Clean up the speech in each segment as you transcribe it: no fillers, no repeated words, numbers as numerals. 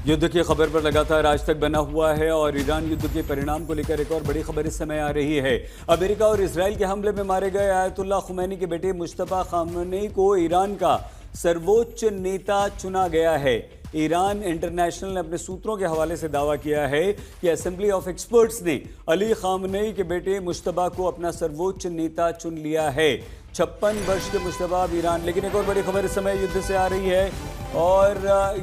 युद्ध की खबर पर लगातार आज तक बना हुआ है और ईरान युद्ध के परिणाम को लेकर एक और बड़ी खबर इस समय आ रही है। अमेरिका और इजराइल के हमले में मारे गए आयतुल्लाह खुमैनी के बेटे मुश्तबा खामेनी को ईरान का सर्वोच्च नेता चुना गया है। ईरान इंटरनेशनल ने अपने सूत्रों के हवाले से दावा किया है कि असेंबली ऑफ एक्सपर्ट्स ने अली खामेनी के बेटे मुश्तबा को अपना सर्वोच्च नेता चुन लिया है। 56 वर्ष के मुश्तबा अब ईरान, लेकिन एक और बड़ी खबर इस समय युद्ध से आ रही है और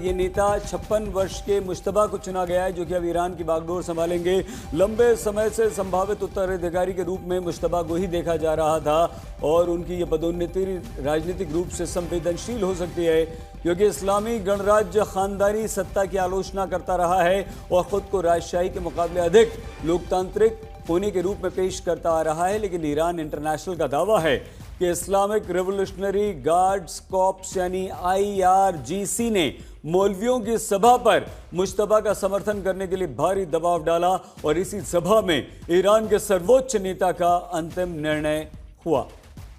ये नेता 56 वर्ष के मुश्तबा को चुना गया है जो कि अब ईरान की बागडोर संभालेंगे। लंबे समय से संभावित उत्तराधिकारी के रूप में मुश्तबा को ही देखा जा रहा था और उनकी ये पदोन्नति राजनीतिक रूप से संवेदनशील हो सकती है क्योंकि इस्लामी गणराज्य खानदानी सत्ता की आलोचना करता रहा है और खुद को राजशाही के मुकाबले अधिक लोकतांत्रिक होने के रूप में पेश करता आ रहा है। लेकिन ईरान इंटरनेशनल का दावा है कि इस्लामिक रेवोल्यूशनरी गार्ड्स कॉर्प्स यानी IRGC ने मौलवियों की सभा पर मुश्तबा का समर्थन करने के लिए भारी दबाव डाला और इसी सभा में ईरान के सर्वोच्च नेता का अंतिम निर्णय हुआ।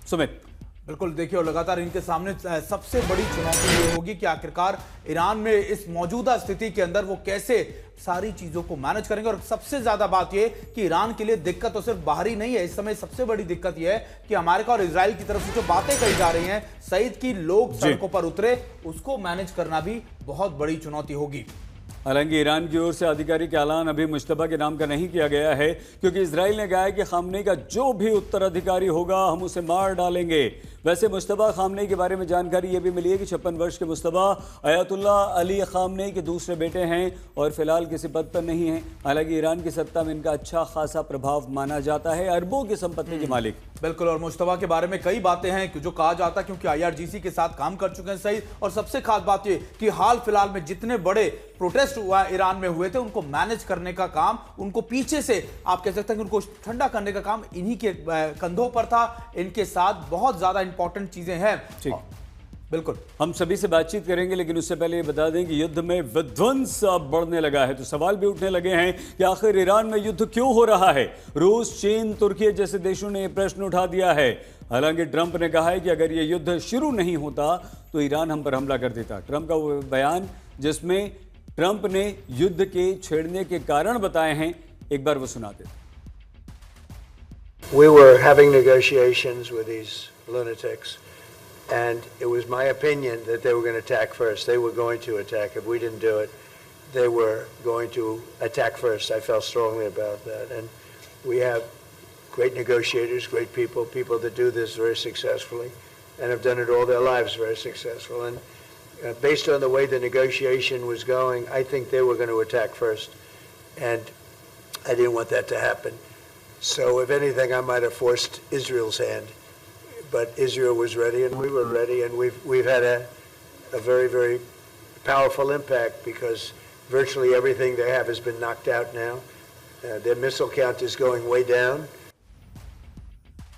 सुमित, बिल्कुल, देखिए और लगातार इनके सामने सबसे बड़ी चुनौती ये होगी कि आखिरकार ईरान में इस मौजूदा स्थिति के अंदर वो कैसे सारी चीजों को मैनेज करेंगे। और सबसे ज्यादा बात ये कि ईरान के लिए दिक्कत तो सिर्फ बाहरी नहीं है, इस समय सबसे बड़ी दिक्कत यह है कि अमेरिका और इजराइल की तरफ से जो बातें कही जा रही हैं सईद की लोग सड़कों पर उतरे, उसको मैनेज करना भी बहुत बड़ी चुनौती होगी। हालांकि ईरान की ओर से आधिकारिक ऐलान अभी मुश्तबा के नाम का नहीं किया गया है क्योंकि इजराइल ने कहा है कि खामनेई का जो भी उत्तराधिकारी होगा हम उसे मार डालेंगे। वैसे मुश्तबा खामनेई के बारे में जानकारी ये भी मिली है कि 56 वर्ष के मुश्तबा अयतुल्लाह अली खामनेई के दूसरे बेटे हैं और फिलहाल किसी पद पर नहीं हैं। हालांकि ईरान की सत्ता में इनका अच्छा खासा प्रभाव माना जाता है, अरबों की संपत्ति के मालिक। बिल्कुल, और मुश्तबा के बारे में कई बातें हैं जो कहा जाता है क्योंकि IRGC के साथ काम कर चुके हैं सही। और सबसे खास बात ये कि हाल फिलहाल में जितने बड़े प्रोटेस्ट हुआ ईरान में हुए थे उनको मैनेज करने का काम, उनको पीछे से आप कह सकते हैं कि उनको ठंडा करने का काम इन्हीं के कंधों पर था। इनके साथ बहुत ज्यादा इंपॉर्टेंट चीजें हैं। बिल्कुल, हम सभी से बातचीत करेंगे, लेकिन उससे पहले ये बता दें कि युद्ध में विध्वंस अब बढ़ने लगा है तो सवाल भी उठने लगे हैं कि आखिर ईरान में युद्ध क्यों हो रहा है। रूस, चीन, तुर्की जैसे देशों ने प्रश्न उठा दिया है। हालांकि ट्रंप ने कहा है कि अगर ये युद्ध शुरू नहीं होता तो ईरान हम पर हमला कर देता। ट्रंप का वो बयान जिसमें ट्रंप ने युद्ध के छेड़ने के कारण बताए हैं, एक बार वो सुनाते। We were having negotiations with these lunatics, and it was my opinion that they were going to attack first. They were going to attack. If we didn't do it, they were going to attack first. I felt strongly about that. And we have great negotiators, great people, people that do this very successfully, and have done it all their lives very successful. And based on the way the negotiation was going, I think they were going to attack first, and I didn't want that to happen. So if anything, I might have forced Israel's hand, but Israel was ready and we were ready, and we've had a very, very powerful impact because virtually everything they have has been knocked out now. Their missile count is going way down.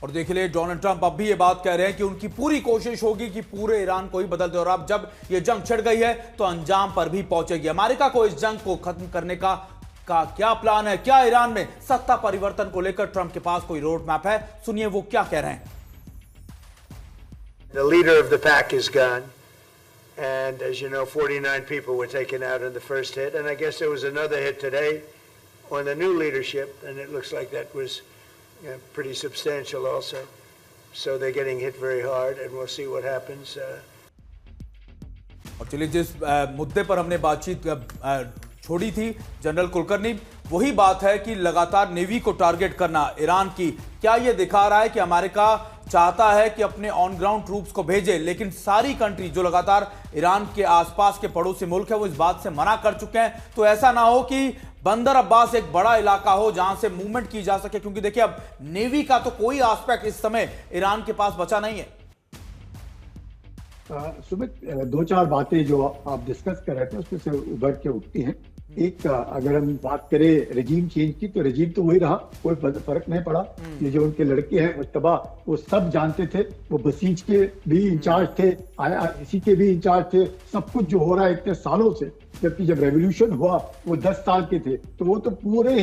और देख ले Donald Trump अब भी ये बात कह रहे हैं कि उनकी पूरी कोशिश होगी कि पूरे ईरान को ही बदल दे और अब जब ये जंग छिड़ गई है तो अंजाम पर भी पहुंचेगी। अमेरिका को इस जंग को खत्म करने का क्या प्लान है? क्या ईरान में सत्ता परिवर्तन को लेकर ट्रंप के पास कोई रोड मैप है? सुनिए वो क्या कह रहे हैं। The leader of the pack is gone, and as you know, 49 people were taken out in the first hit, and I guess there was another hit today on the new leadership, and it looks like that was pretty substantial also. So they're getting hit very hard, and we'll see what happens. और चलिए जिस मुद्दे पर हमने बातचीत छोड़ी थी general Kulkarni, वही बात है कि लगातार नेवी को टारगेट करना ईरान की, क्या यह दिखा रहा है कि अमेरिका चाहता है कि अपने ऑन ग्राउंड ट्रूप्स को भेजे, लेकिन सारी कंट्री जो लगातार ईरान के आसपास के पड़ोसी मुल्क है वो इस बात से मना कर चुके हैं। तो ऐसा ना हो कि बंदर अब्बास एक बड़ा इलाका हो जहां से मूवमेंट की जा सके, क्योंकि देखिए अब नेवी का तो कोई एस्पेक्ट इस समय ईरान के पास बचा नहीं है। सुमित, दो चार बातें जो आप डिस्कस कर रहे थे उसमें से उभर के उठती हैं। एक, अगर हम बात करें रजीम चेंज की तो रजीम तो वही रहा, कोई फर्क नहीं पड़ा। ये जो उनके लड़के हैं मुश्तबा, वो सब जानते थे, वो बसीज के भी इंचार्ज थे, IRGC के भी इंचार्ज थे, सब कुछ जो हो रहा है इतने सालों से। जबकि जब रेवोल्यूशन हुआ वो 10 साल के थे, तो वो तो पूरे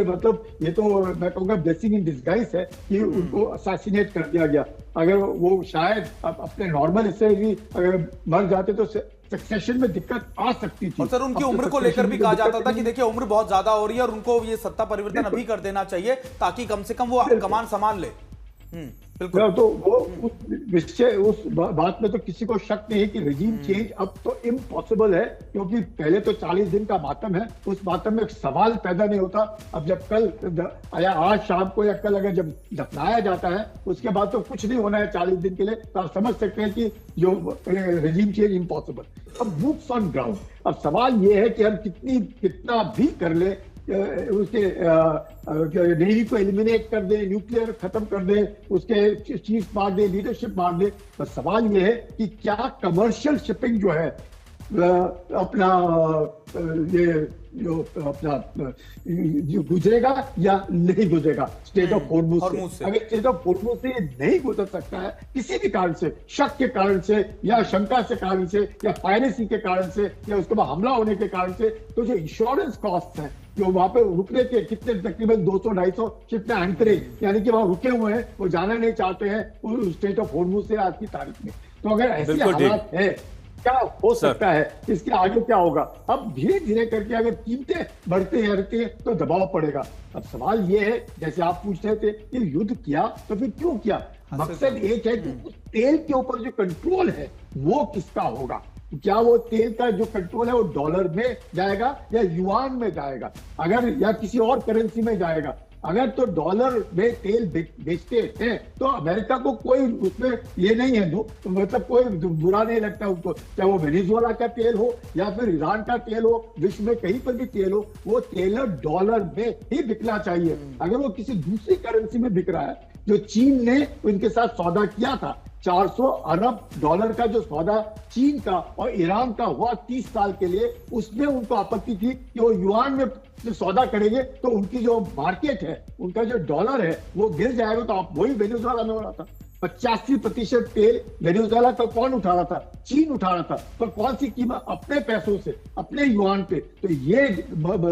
मतलब ये तो मैं कहूँगा ब्लेसिंग इन डिस्गाइज है कि उनको असैसिनेट कर दिया गया। अगर वो शायद अपने नॉर्मल हिस्से भी अगर मर जाते तो सक्सेशन में दिक्कत आ सकती थी। और सर उनकी अब तो उम्र को succession लेकर भी में कहा दिक्कत जाता था कि नहीं। देखिए उम्र बहुत ज्यादा हो रही है और उनको ये सत्ता परिवर्तन अभी कर देना चाहिए ताकि कम से कम वो कमान संभाल ले। बिल्कुल। तो वो उस बात में तो किसी को शक नहीं है कि रजीम चेंज अब तो इम्पॉसिबल है, क्योंकि पहले तो 40 दिन का मातम है, उस मातम में एक सवाल पैदा नहीं होता। अब जब कल या आज शाम को या कल अगर जब दफनाया जाता है उसके बाद तो कुछ नहीं होना है 40 दिन के लिए, तो आप समझ सकते हैं कि जो रजीम चेंज इम्पॉसिबल। अब बुक्स ऑन ग्राउंड, अब सवाल ये है कि हम कितना भी कर ले, उसके नेवी को एलिमिनेट कर दे, न्यूक्लियर खत्म कर दे, उसके चीफ मार दे, लीडरशिप मार दे, तो सवाल ये है कि क्या कमर्शियल शिपिंग जो है अपना ये जो अपना जो गुजरेगा या नहीं गुजरेगा स्टेट ऑफ हॉर्मुज से। अगर स्टेट ऑफ हॉर्मुज से नहीं गुजर सकता है किसी भी कारण से, शक के कारण से या शंका से कारण से या पायरेसी के कारण से या उसके बाद हमला होने के कारण से, तो जो इंश्योरेंस कॉस्ट है जो वहां पे रुकने के कितने तकरीबन 200-250 शिप में एंकरेज यानी कि वहां रुके हुए हैं, वो जाना नहीं चाहते हैं स्टेट ऑफ हॉर्मुज से आज की तारीख में। तो अगर ऐसी हालात है क्या हो सकता है, इसके आगे क्या होगा? अब धीरे धीरे करके अगर कीमतें बढ़ते रहती है तो दबाव पड़ेगा। अब सवाल ये है, जैसे आप पूछ रहे थे कि युद्ध किया तो फिर क्यों किया? मकसद एक है कि उस तेल के ऊपर जो कंट्रोल है वो किसका होगा। क्या वो तेल का जो कंट्रोल है वो डॉलर में जाएगा या युआन में जाएगा, अगर या किसी और करेंसी में जाएगा? अगर तो डॉलर में तेल बेचते हैं तो अमेरिका को कोई उसमें ये नहीं है, तो मतलब कोई बुरा नहीं लगता उनको, चाहे वो वेनेजुएला का तेल हो या फिर ईरान का तेल हो, विश्व में कहीं पर भी तेल हो, वो तेल डॉलर में ही बिकना चाहिए। अगर वो किसी दूसरी करेंसी में बिक रहा है, जो चीन ने उनके साथ सौदा किया था, 400 अरब डॉलर का जो सौदा चीन का और ईरान का हुआ 30 साल के लिए, उसमें उनको आपत्ति थी कि वो युआन में जो सौदा करेंगे तो उनकी जो मार्केट है, उनका जो डॉलर है वो गिर जाएगा। तो आप वही वेनेजुएला में हो रहा था, 85% तेल वेनेजुएला का कौन उठा रहा था? चीन उठा रहा था। तो कौन सी कीमत? अपने पैसों से, अपने युआन पे। तो ये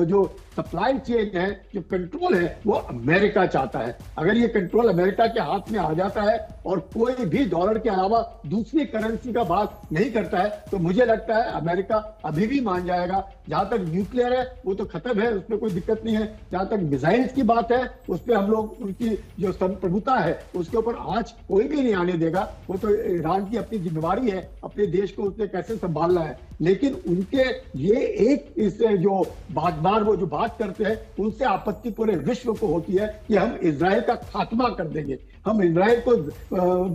जो सप्लाई चेन है, जो कंट्रोल है, वो अमेरिका चाहता है। अगर ये कंट्रोल अमेरिका के हाथ में आ जाता है और कोई भी डॉलर के अलावा दूसरी करेंसी का बात नहीं करता है, तो मुझे लगता है अमेरिका अभी भी मान जाएगा। जहां तक न्यूक्लियर है वो तो खत्म है, उसमें कोई दिक्कत नहीं है। जहां तक मिसाइल्स की बात है उस पर हम लोग उनकी जो संप्रभुता है उसके ऊपर आंच कोई भी नहीं आने देगा। वो तो ईरान की अपनी जिम्मेवारी है, अपने देश को उसने कैसे संभालना है। लेकिन उनके ये एक इससे जो बार वो जो बात करते हैं, उनसे आपत्ति पूरे विश्व को होती है कि हम इजराइल का खात्मा कर देंगे, हम इजराइल को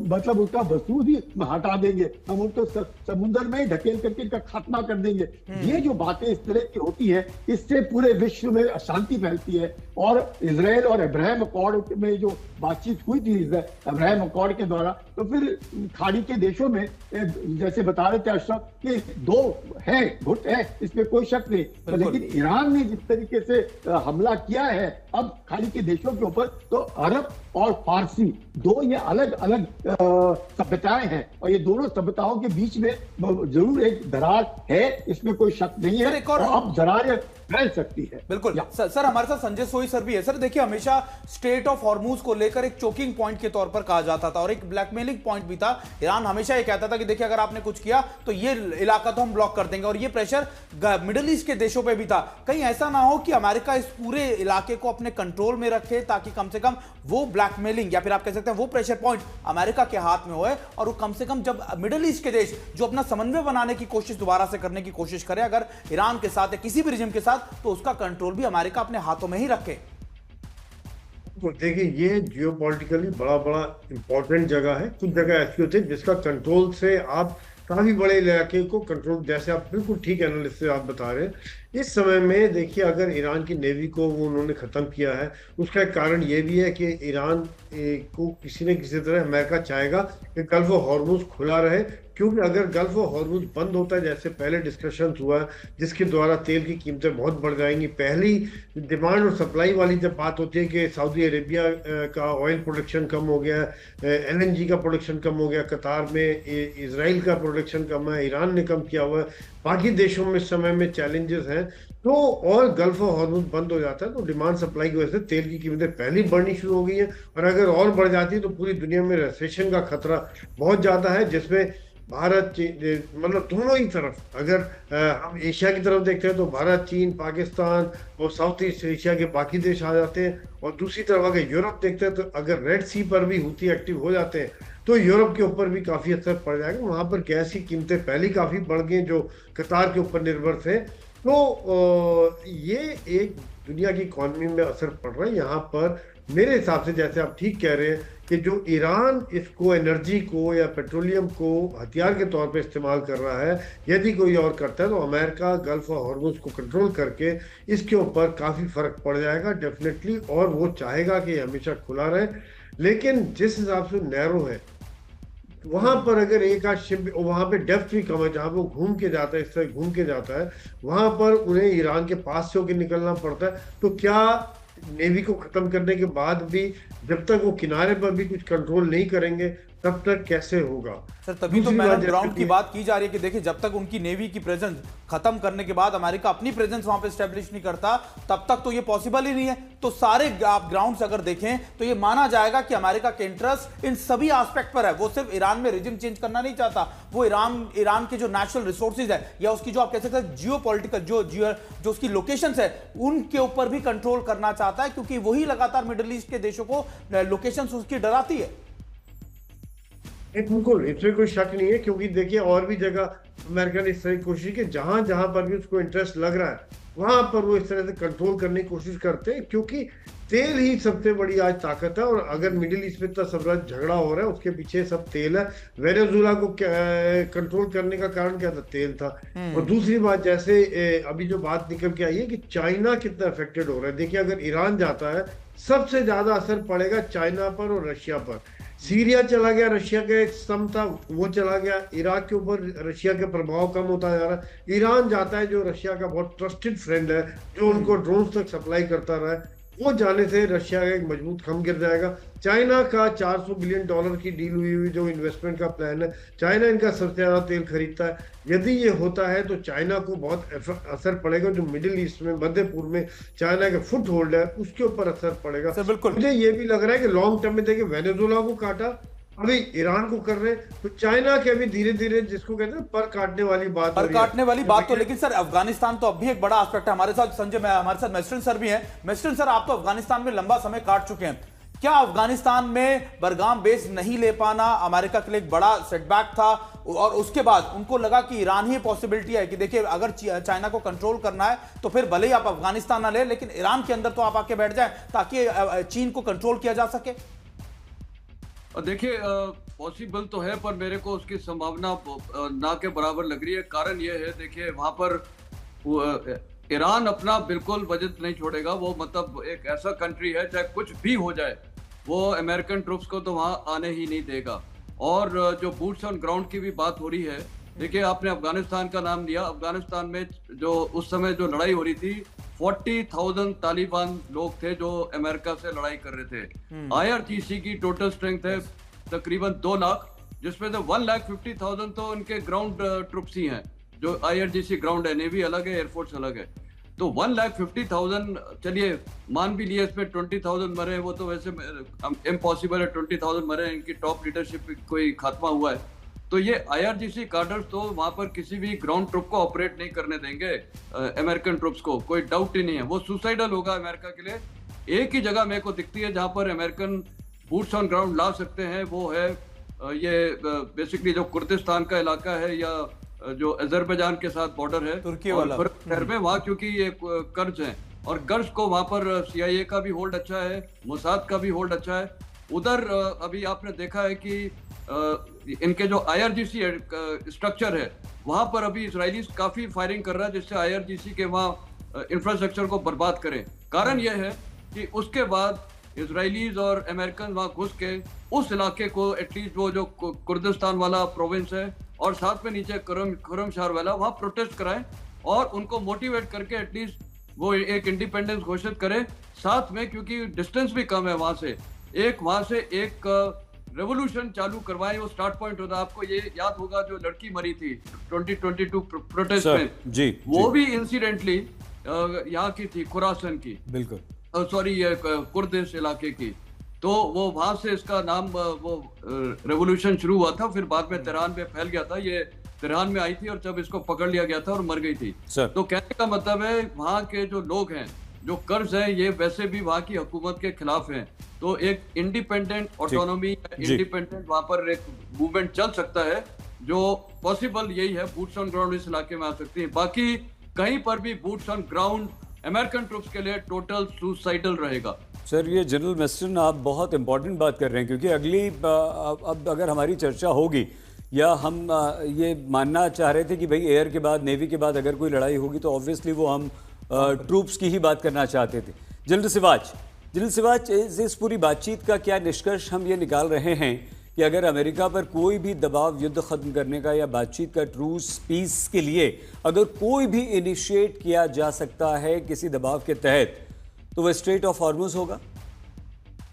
मतलब उसका वसूल ही हटा देंगे, हम उनको समुद्र में ही ढकेल करके इनका खात्मा कर देंगे। ये जो बातें इस तरह की होती है, इससे पूरे विश्व में अशांति फैलती है। और इजराइल और अब्राहम अकॉर्ड में जो बातचीत हुई थी अब्राहम अकॉर्ड के द्वारा, तो फिर खाड़ी के देशों में जैसे बता रहे थे अशरफ कि दो है गुट है, इसमें कोई शक नहीं। तो लेकिन ईरान ने जिस तरीके से हमला किया है अब खाड़ी के देशों के ऊपर, तो अरब और फारसी दो ये अलग अलग सभ्यताएं हैं और ये दोनों सभ्यताओं के बीच में जरूर एक दरार है, इसमें कोई शक नहीं है। और अब दरार फैल सकती है। बिल्कुल सर हमारे साथ संजय सोई सर भी है। सर देखिए, हमेशा स्टेट ऑफ हॉर्मुज को लेकर एक चोकिंग पॉइंट के तौर पर कहा जाता था और एक ब्लैकमेलिंग पॉइंट भी था। ईरान हमेशा ये कहता था कि देखिए अगर आपने कुछ किया तो ये इलाका तो हम ब्लॉक कर देंगे, और ये प्रेशर मिडिल ईस्ट के देशों पर भी था। कहीं ऐसा ना हो कि अमेरिका इस पूरे इलाके को अपने कंट्रोल में रखे ताकि कम से कम वो ब्लैकमेलिंग या फिर आप कह सकते हैं वो प्रेशर पॉइंट अमेरिका के हाथ में होए, और वो कम से कम जब मिडिल ईस्ट के देश जो अपना समन्वय बनाने की कोशिश दोबारा से करने की कोशिश करे अगर ईरान के साथ या किसी भी रिजिम के साथ, तो उसका कंट्रोल भी अमेरिका अपने हाथों में ही रखे। तो देखिए, ये जियोपॉलिटिकली बड़ा इंपॉर्टेंट जगह है। कुछ जगह ऐसी होती है जिसका कंट्रोल से आप काफी बड़े इलाके को कंट्रोल, जैसे आप बिल्कुल ठीक एनालिसिस से आप बता रहे हैं। इस समय में देखिए, अगर ईरान की नेवी को वो उन्होंने ख़त्म किया है, उसका एक कारण ये भी है कि ईरान को किसी न किसी तरह अमेरिका चाहेगा कि गल्फ ऑफ हॉर्मुज खुला रहे, क्योंकि अगर गल्फ ऑफ हॉर्मुज बंद होता है, जैसे पहले डिस्कशन हुआ है जिसके द्वारा तेल की कीमतें बहुत बढ़ जाएंगी। पहली डिमांड और सप्लाई वाली जब बात होती है कि सऊदी अरेबिया का ऑयल प्रोडक्शन कम हो गया, LNG का प्रोडक्शन कम हो गया, कतार में इजराइल का प्रोडक्शन कम है, ईरान ने कम किया हुआ है, बाकी देशों में इस समय में चैलेंजेस हैं, तो और गल्फ ऑफ हॉर्मुज बंद हो जाता है तो डिमांड सप्लाई की वजह से तेल की कीमतें पहले बढ़नी शुरू हो गई हैं, और अगर और बढ़ जाती है तो पूरी दुनिया में रिसेशन का खतरा बहुत ज़्यादा है, जिसमें भारत चीन, मतलब दोनों ही तरफ, अगर हम एशिया की तरफ देखते हैं तो भारत, चीन, पाकिस्तान और साउथ ईस्ट एशिया के बाकी देश आ जाते हैं, और दूसरी तरफ अगर यूरोप देखते हैं तो अगर रेड सी पर भी हूथी एक्टिव हो जाते हैं तो यूरोप के ऊपर भी काफी असर पड़ जाएगा। वहां पर गैस की कीमतें पहले काफी बढ़ गई जो कतार के ऊपर निर्भर थे। तो ये एक दुनिया की इकॉनमी में असर पड़ रहा है यहाँ पर। मेरे हिसाब से जैसे आप ठीक कह रहे हैं कि जो ईरान इसको, एनर्जी को या पेट्रोलियम को हथियार के तौर पे इस्तेमाल कर रहा है, यदि कोई और करता है तो अमेरिका गल्फ और हॉर्मुज को कंट्रोल करके इसके ऊपर काफी फर्क पड़ जाएगा डेफिनेटली, और वो चाहेगा कि हमेशा खुला रहे। लेकिन जिस हिसाब से नैरो है वहां पर अगर एक आध शिप, वहां पे डेप्थ भी कम है, जहां पे वो घूम के जाता है, इस तरह घूम के जाता है, वहां पर उन्हें ईरान के पास से होकर निकलना पड़ता है। तो क्या नेवी को खत्म करने के बाद भी जब तक वो किनारे पर भी कुछ कंट्रोल नहीं करेंगे तब तक कैसे होगा? सर तभी तो मैन ऑफ ग्राउंड की बात की जा रही है कि देखिए जब तक उनकी नेवी की प्रेजेंस खत्म करने के बाद अमेरिका अपनी प्रेजेंस वहां पे स्टैब्लिश नहीं करता तब तक तो ये पॉसिबल ही नहीं है। तो सारे आप ग्राउंड्स अगर देखें तो ये माना जाएगा कि अमेरिका के इंटरेस्ट इन सभी एस्पेक्ट पर है। वो सिर्फ ईरान में रिजिम चेंज करना नहीं चाहता, वो ईरान के जो नेचुरल रिसोर्सेज है या उसकी जो आप कह सकते हैं जियो पॉलिटिकल जो उसकी लोकेशंस है उनके ऊपर भी कंट्रोल करना चाहता है, क्योंकि वही लगातार मिडिल ईस्ट के देशों को लोकेशंस उसकी डराती है। बिल्कुल, इसमें कोई शक नहीं है, क्योंकि देखिए और भी जगह अमेरिका ने इस तरह की कोशिश की, जहां जहां पर भी उसको इंटरेस्ट लग रहा है वहां पर वो इस तरह से कंट्रोल करने की कोशिश करते हैं, क्योंकि तेल ही सबसे बड़ी आज ताकत है। और अगर मिडिल ईस्ट में इतना सब झगड़ा हो रहा है उसके पीछे सब तेल है। वेनेजुएला को कंट्रोल करने का कारण क्या था? तेल था। और दूसरी बात, जैसे अभी जो बात निकल के आई है कि चाइना कितना अफेक्टेड हो रहा है, देखिए अगर ईरान जाता है सबसे ज्यादा असर पड़ेगा चाइना पर और रशिया पर। सीरिया चला गया, रशिया का एक स्तंभ था वो चला गया, इराक के ऊपर रशिया का प्रभाव कम होता जा रहा है। ईरान जाता है जो रशिया का बहुत ट्रस्टेड फ्रेंड है, जो उनको ड्रोन्स तक सप्लाई करता रहा है, वो जाने से रशिया का एक मजबूत खम गिर जाएगा। चाइना का $400 बिलियन की डील हुई जो इन्वेस्टमेंट का प्लान है, चाइना इनका सबसे ज्यादा तेल खरीदता है। यदि ये होता है तो चाइना को बहुत असर पड़ेगा, जो मिडिल ईस्ट में, मध्य पूर्व में चाइना का फुट होल्ड है उसके ऊपर असर पड़ेगा। बिल्कुल, मुझे ये भी लग रहा है कि लॉन्ग टर्म में देखिए वेनेजुएला को काटा, अभी ईरान को कर रहे हैं, तो चाइना के अभी धीरे धीरे जिसको कहते हैं पर काटने वाली बात, पर काटने वाली बात। तो लेकिन सर अफगानिस्तान तो अब भी एक बड़ा एस्पेक्ट है। हमारे साथ संजय, हमारे साथ मेस्टर्न सर भी हैं। मेस्टर्न सर, आप तो अफगानिस्तान में लंबा समय काट चुके हैं, क्या अफगानिस्तान में बरगाम बेस नहीं ले पाना अमेरिका के लिए एक बड़ा सेटबैक था? और उसके बाद उनको लगा कि ईरान ही पॉसिबिलिटी है कि देखिए अगर चाइना को कंट्रोल करना है तो फिर भले ही आप अफगानिस्तान ना ले, लेकिन ईरान के अंदर तो आप आके बैठ जाए ताकि चीन को कंट्रोल किया जा सके। देखिए पॉसिबल तो है, पर मेरे को उसकी संभावना ना के बराबर लग रही है। कारण ये है, देखिए वहां पर ईरान अपना बिल्कुल बजट नहीं छोड़ेगा। वो मतलब एक ऐसा कंट्री है चाहे कुछ भी हो जाए वो अमेरिकन ट्रूप्स को तो वहां आने ही नहीं देगा। और जो बूट्स ऑन ग्राउंड की भी बात हो रही है, देखिए आपने अफगानिस्तान का नाम लिया, अफगानिस्तान में जो उस समय जो लड़ाई हो रही थी 40,000 तालिबान लोग थे जो अमेरिका से लड़ाई कर रहे थे। IRGC की टोटल स्ट्रेंथ है तकरीबन 2 लाख, जिसमें से 1,50,000 तो उनके ग्राउंड ट्रुप्स ही हैं। जो IRGC ग्राउंड है, नेवी अलग है, एयरफोर्स अलग है। तो 1,50,000 चलिए मान भी लिए, इसमें 20,000 मरे, वो तो वैसे इम्पॉसिबल है 20,000 मरे, इनकी टॉप लीडरशिप कोई खात्मा हुआ है। तो ये IRGC कार्डर्स तो वहां पर किसी भी ग्राउंड ट्रुप को ऑपरेट नहीं करने देंगे अमेरिकन ट्रुप्स को, कोई डाउट ही नहीं है। वो सुसाइडल होगा अमेरिका के लिए। एक ही जगह मेरे को दिखती है जहां पर अमेरिकन बूट्स ऑन ग्राउंड ला सकते हैं, वो है ये बेसिकली जो कुर्दिस्तान का इलाका है या जो अजरबैजान के साथ बॉर्डर है, तुर्की वाला में वहाँ, क्योंकि ये कर्ज है और कर्ज को वहां पर CIA का भी होल्ड अच्छा है, मोसाद का भी होल्ड अच्छा है। उधर अभी आपने देखा है कि इनके जो IRGC स्ट्रक्चर है वहां पर अभी इसराइलीज काफी फायरिंग कर रहा है, जिससे IRGC के वहां इंफ्रास्ट्रक्चर को बर्बाद करें। कारण यह है कि उसके बाद इसराइलीज और अमेरिकन वहां घुस के उस इलाके को, एटलीस्ट वो जो कुर्दिस्तान वाला प्रोविंस है और साथ में नीचे खुरमशार वाला, वहां प्रोटेस्ट कराएं और उनको मोटिवेट करके एटलीस्ट वो एक इंडिपेंडेंस घोषित करें साथ में, क्योंकि डिस्टेंस भी कम है वहां से एक रेवोल्यूशन चालू करवाएं। वो स्टार्ट पॉइंट होता है। आपको ये याद होगा जो लड़की मरी थी 2022 प्रोटेस्ट में, जी, वो भी इंसिडेंटली यहाँ की थी, खुरासन की, बिल्कुल, सॉरी कुर्दिश इलाके की। तो वो वहां से इसका नाम वो रेवोल्यूशन शुरू हुआ था, फिर बाद में तेहरान में फैल गया था। ये तेहरान में आई थी और जब इसको पकड़ लिया गया था और मर गई थी। तो कहने का मतलब है वहाँ के जो लोग हैं, जो कर्ज हैं, ये वैसे भी वहाँ की हुकूमत के खिलाफ हैं। तो एक इंडिपेंडेंट ऑटोनॉमी, इंडिपेंडेंट वहाँ पर एक मूवमेंट चल सकता है, जो पॉसिबल यही है, बूट्स ऑन ग्राउंड इस इलाके में आ सकती है। बाकी कहीं पर भी boots on ground American troops के लिए टोटल सुसाइडल रहेगा। सर, ये जनरल वेस्टर्न आप बहुत इंपॉर्टेंट बात कर रहे हैं, क्योंकि अगली अब अगर हमारी चर्चा होगी या हम ये मानना चाह रहे थे कि भाई एयर के बाद, नेवी के बाद अगर कोई लड़ाई होगी तो ऑब्वियसली वो हम ट्रूप्स की ही बात करना चाहते थे। जनरल सिवाच, इस पूरी बातचीत का क्या निष्कर्ष हम ये निकाल रहे हैं कि अगर अमेरिका पर कोई भी दबाव युद्ध खत्म करने का या बातचीत का, ट्रूस पीस के लिए अगर कोई भी इनिशिएट किया जा सकता है किसी दबाव के तहत, तो वह स्ट्रेट ऑफ हॉर्मुज होगा?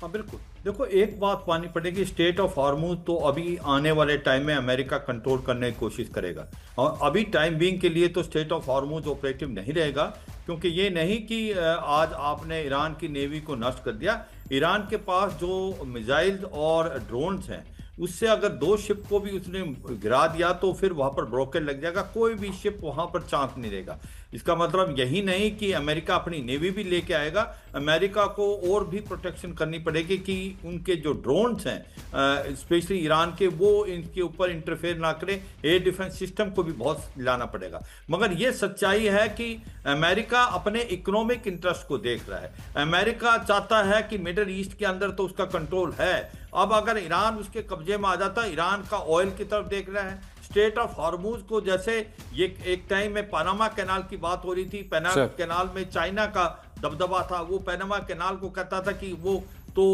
हाँ बिल्कुल। देखो, एक बात माननी पड़ेगी, स्टेट ऑफ हॉर्मुज तो अभी आने वाले टाइम में अमेरिका कंट्रोल करने की कोशिश करेगा, और अभी टाइम बीइंग के लिए तो स्टेट ऑफ हॉर्मुज ऑपरेटिव नहीं रहेगा, क्योंकि ये नहीं कि आज आपने ईरान की नेवी को नष्ट कर दिया। ईरान के पास जो मिसाइल्स और ड्रोन्स हैं, उससे अगर 2 शिप को भी उसने गिरा दिया तो फिर वहां पर ब्रोकन लग जाएगा, कोई भी शिप वहां पर चांस नहीं रहेगा। इसका मतलब यही नहीं कि अमेरिका अपनी नेवी भी लेके आएगा, अमेरिका को और भी प्रोटेक्शन करनी पड़ेगी कि उनके जो ड्रोन्स हैं स्पेशली ईरान के, वो इनके ऊपर इंटरफेयर ना करें। एयर डिफेंस सिस्टम को भी बहुत लाना पड़ेगा। मगर ये सच्चाई है कि अमेरिका अपने इकोनॉमिक इंटरेस्ट को देख रहा है। अमेरिका चाहता है कि मिडिल ईस्ट के अंदर तो उसका कंट्रोल है, अब अगर ईरान उसके कब्जे में आ जाता, ईरान का ऑयल की तरफ देख रहा है। स्टेट ऑफ हॉर्मुज को, जैसे ये एक टाइम में पनामा कैनाल की बात हो रही थी, पनामा कैनाल में चाइना का दबदबा था, वो पनामा कैनाल को कहता था कि वो तो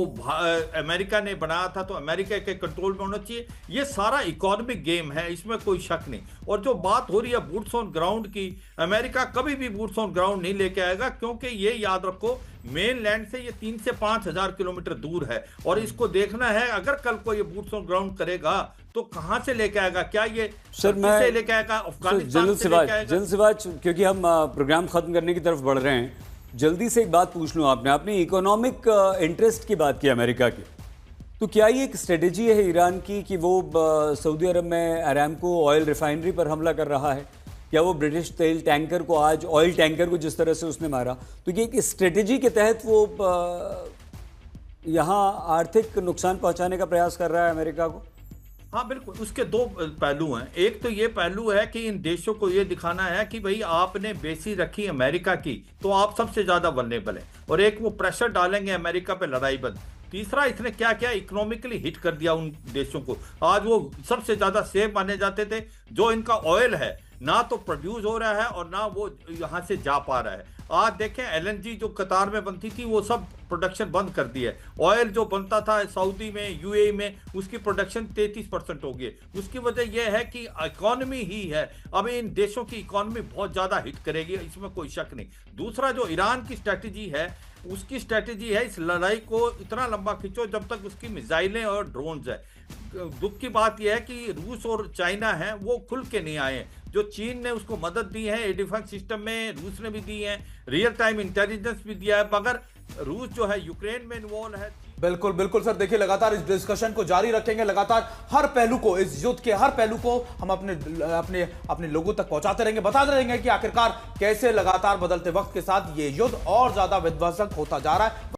अमेरिका ने बनाया था, तो अमेरिका के कंट्रोल में होना चाहिए। ये सारा इकोनॉमिक गेम है, इसमें कोई शक नहीं। और जो बात हो रही है बूट्स ऑन ग्राउंड की, अमेरिका कभी भी बूट्स ऑन ग्राउंड नहीं लेके आएगा, क्योंकि ये याद रखो, मेन लैंड से ये 3 से 5 हजार किलोमीटर दूर है, और इसको देखना है अगर कल को ये बूट्स ऑन ग्राउंड करेगा तो कहां से लेके आएगा? क्या ये सर से लेके आएगा, अफगानिस्तान से लेके आएगा? जनरल सिवाच, क्योंकि हम प्रोग्राम खत्म करने की तरफ बढ़ रहे हैं, जल्दी से एक बात पूछ लूं, आपने इकोनॉमिक इंटरेस्ट की बात की अमेरिका की, तो क्या ये एक स्ट्रेटेजी है ईरान की कि वो सऊदी अरब में अरामको ऑयल रिफाइनरी पर हमला कर रहा है? क्या वो ब्रिटिश तेल टैंकर को, आज ऑयल टैंकर को जिस तरह से उसने मारा, तो ये एक स्ट्रेटेजी के तहत वो यहाँ आर्थिक नुकसान पहुंचाने का प्रयास कर रहा है अमेरिका को? हाँ बिल्कुल, उसके 2 पहलू हैं। एक तो ये पहलू है कि इन देशों को ये दिखाना है कि भाई आपने बेसी रखी अमेरिका की तो आप सबसे ज्यादा वल्नरेबल हैं, और एक वो प्रेशर डालेंगे अमेरिका पे लड़ाई बंद। तीसरा, इसने क्या किया, इकोनॉमिकली हिट कर दिया उन देशों को। आज वो सबसे ज्यादा सेफ माने जाते थे, जो इनका ऑयल है ना तो प्रोड्यूस हो रहा है और ना वो यहाँ से जा पा रहा है। आज देखें, LNG जो कतार में बनती थी वो सब प्रोडक्शन बंद कर दी है। ऑयल जो बनता था सऊदी में, UAE में, उसकी प्रोडक्शन 33% हो गई। उसकी वजह यह है कि इकोनॉमी ही है, अब इन देशों की इकोनॉमी बहुत ज्यादा हिट करेगी, इसमें कोई शक नहीं। दूसरा, जो ईरान की स्ट्रैटेजी है, उसकी स्ट्रैटेजी है इस लड़ाई को इतना लंबा खींचो जब तक उसकी मिसाइलें और ड्रोन्स है। दुख की बात यह है कि रूस और चाइना है वो खुल के नहीं आए। जो चीन ने उसको मदद दी है एयर डिफेंस सिस्टम में, रूस ने भी दी है, रियल टाइम इंटेलिजेंस भी दिया है, मगर रूस जो है यूक्रेन में इन्वॉल्व है। बिल्कुल बिल्कुल सर, देखिए लगातार इस डिस्कशन को जारी रखेंगे, लगातार हर पहलू को, इस युद्ध के हर पहलू को हम अपने लोगों तक पहुंचाते रहेंगे, बताते रहेंगे कि आखिरकार कैसे लगातार बदलते वक्त के साथ ये युद्ध और ज्यादा विध्वंसक होता जा रहा है।